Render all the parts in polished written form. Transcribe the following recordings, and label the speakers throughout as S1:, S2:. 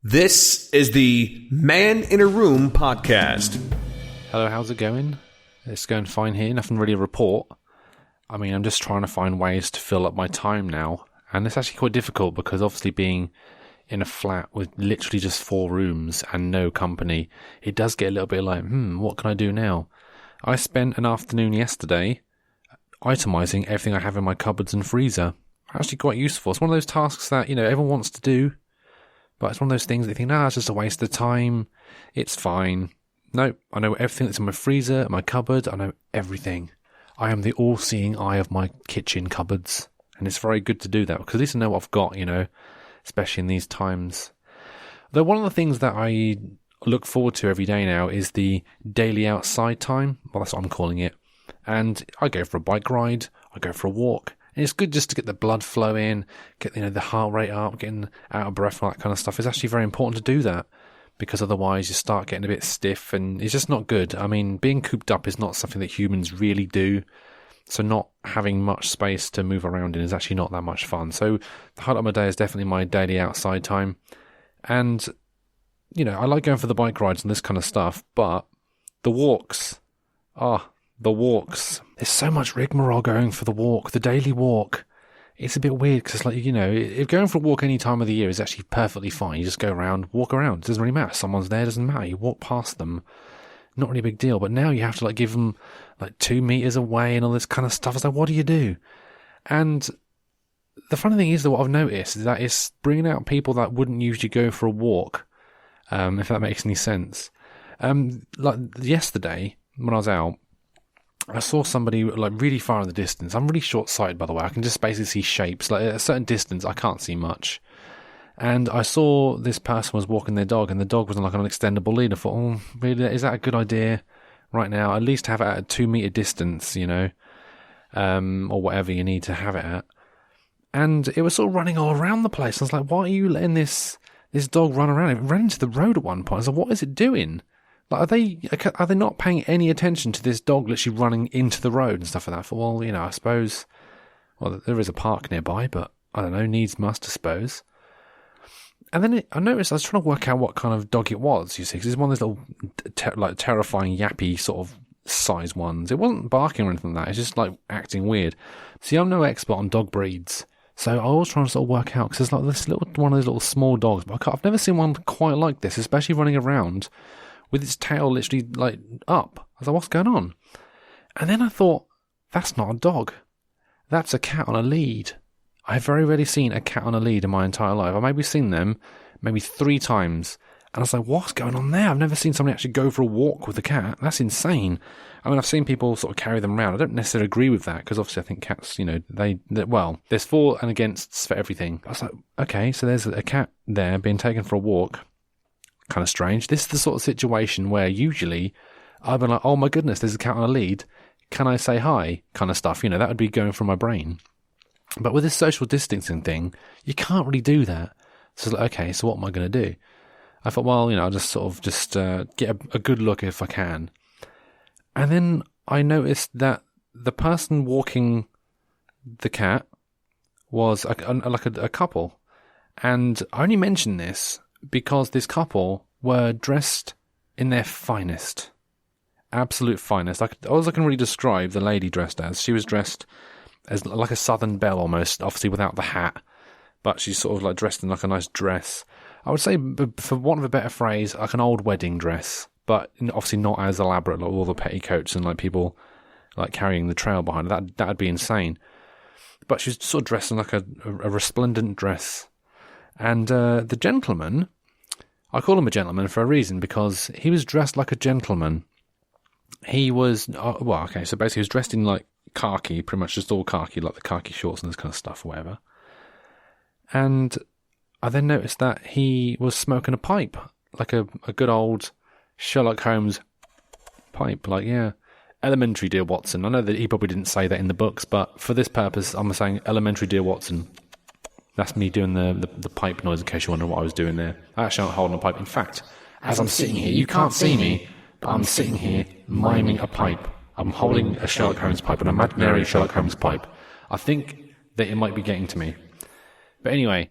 S1: This is the Man in a Room podcast.
S2: Hello, how's it going? It's going fine here, nothing really to report. I mean, I'm just trying to find ways to fill up my time now, and it's actually quite difficult because obviously being in a flat with literally just 4 rooms and no company, it does get a little bit like, what can I do now? I spent an afternoon yesterday itemising everything I have in my cupboards and freezer. Actually quite useful. It's one of those tasks that, everyone wants to do. But it's one of those things that you think, it's just a waste of time. It's fine. No, I know everything that's in my freezer, my cupboard. I know everything. I am the all-seeing eye of my kitchen cupboards. And it's very good to do that because at least I know what I've got, especially in these times. Though one of the things that I look forward to every day now is the daily outside time. Well, that's what I'm calling it. And I go for a bike ride. I go for a walk. And it's good just to get the blood flowing, get the heart rate up, getting out of breath, all that kind of stuff. It's actually very important to do that because otherwise you start getting a bit stiff and it's just not good. I mean, being cooped up is not something that humans really do. So not having much space to move around in is actually not that much fun. So the highlight of my day is definitely my daily outside time. And, I like going for the bike rides and this kind of stuff, but the walks, the walks. There's so much rigmarole going for the walk, the daily walk. It's a bit weird because, if going for a walk any time of the year is actually perfectly fine. You just go around, walk around. It doesn't really matter. Someone's there, doesn't matter. You walk past them. Not really a big deal. But now you have to, give them, 2 meters away and all this kind of stuff. It's like, what do you do? And the funny thing is that what I've noticed is that it's bringing out people that wouldn't usually go for a walk, if that makes any sense. Yesterday, when I was out, I saw somebody really far in the distance. I'm really short-sighted, by the way. I can just basically see shapes. At a certain distance, I can't see much. And I saw this person was walking their dog, and the dog was on an extendable lead. I thought, really, is that a good idea right now? At least have it at a 2-meter distance, or whatever you need to have it at. And it was sort of running all around the place. I was like, why are you letting this dog run around? It ran into the road at one point. I was like, what is it doing? Are they not paying any attention to this dog literally running into the road and stuff like that? I thought, I suppose, there is a park nearby, but I don't know, needs must, I suppose. And then I noticed I was trying to work out what kind of dog it was, you see, because it's one of those little, terrifying, yappy sort of size ones. It wasn't barking or anything like that, it's just, acting weird. See, I'm no expert on dog breeds, so I was trying to sort of work out, because it's this one of those little small dogs, but I've never seen one quite like this, especially running around with its tail literally, up. I was like, what's going on? And then I thought, that's not a dog. That's a cat on a lead. I've very rarely seen a cat on a lead in my entire life. I've maybe seen them 3 times. And I was like, what's going on there? I've never seen somebody actually go for a walk with a cat. That's insane. I mean, I've seen people sort of carry them around. I don't necessarily agree with that because obviously I think cats, there's for and againsts for everything. I was like, okay, so there's a cat there being taken for a walk. Kind of strange. This is the sort of situation where usually I'd be like, oh my goodness, there's a cat on a lead. Can I say hi? Kind of stuff. That would be going from my brain. But with this social distancing thing, you can't really do that. So okay, so what am I going to do? I thought, I'll just sort of get a good look if I can. And then I noticed that the person walking the cat was a couple. And I only mention this because this couple were dressed in their finest. Absolute finest. All I can really describe the lady dressed as. She was dressed as like a Southern belle almost, obviously without the hat. But she's sort of dressed in a nice dress. I would say, for want of a better phrase, like an old wedding dress. But obviously not as elaborate, like all the petticoats and people carrying the trail behind her. That'd be insane. But she's sort of dressed in a resplendent dress. And the gentleman, I call him a gentleman for a reason, because he was dressed like a gentleman. He was, so basically he was dressed in khaki, pretty much just all khaki, like the khaki shorts and this kind of stuff, or whatever. And I then noticed that he was smoking a pipe, like a good old Sherlock Holmes pipe, elementary dear Watson. I know that he probably didn't say that in the books, but for this purpose, I'm saying elementary dear Watson. That's me doing the pipe noise in case you wonder what I was doing there. I actually aren't holding a pipe. In fact, as I'm sitting here, you can't see me, but I'm sitting here miming a pipe. I'm holding a Sherlock Holmes pipe, an imaginary Sherlock Holmes pipe. I think that it might be getting to me. But anyway,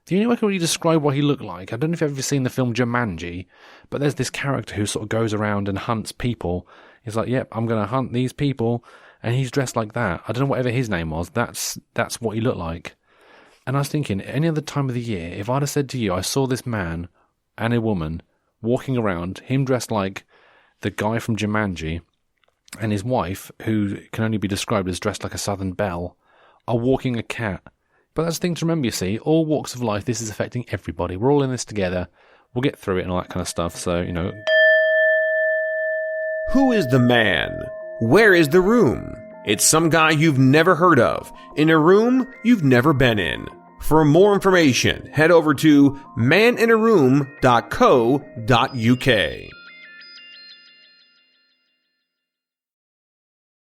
S2: The only way I can really describe what he looked like, I don't know if you've ever seen the film Jumanji, but there's this character who sort of goes around and hunts people. He's like, yep, I'm going to hunt these people, and he's dressed like that. I don't know whatever his name was, that's what he looked like. And I was thinking, any other time of the year, if I'd have said to you, I saw this man and a woman walking around, him dressed like the guy from Jumanji, and his wife, who can only be described as dressed like a Southern belle, are walking a cat. But that's the thing to remember, you see, all walks of life, this is affecting everybody. We're all in this together. We'll get through it and all that kind of stuff. So,
S1: Who is the man? Where is the room? It's some guy you've never heard of, in a room you've never been in. For more information, head over to maninaroom.co.uk.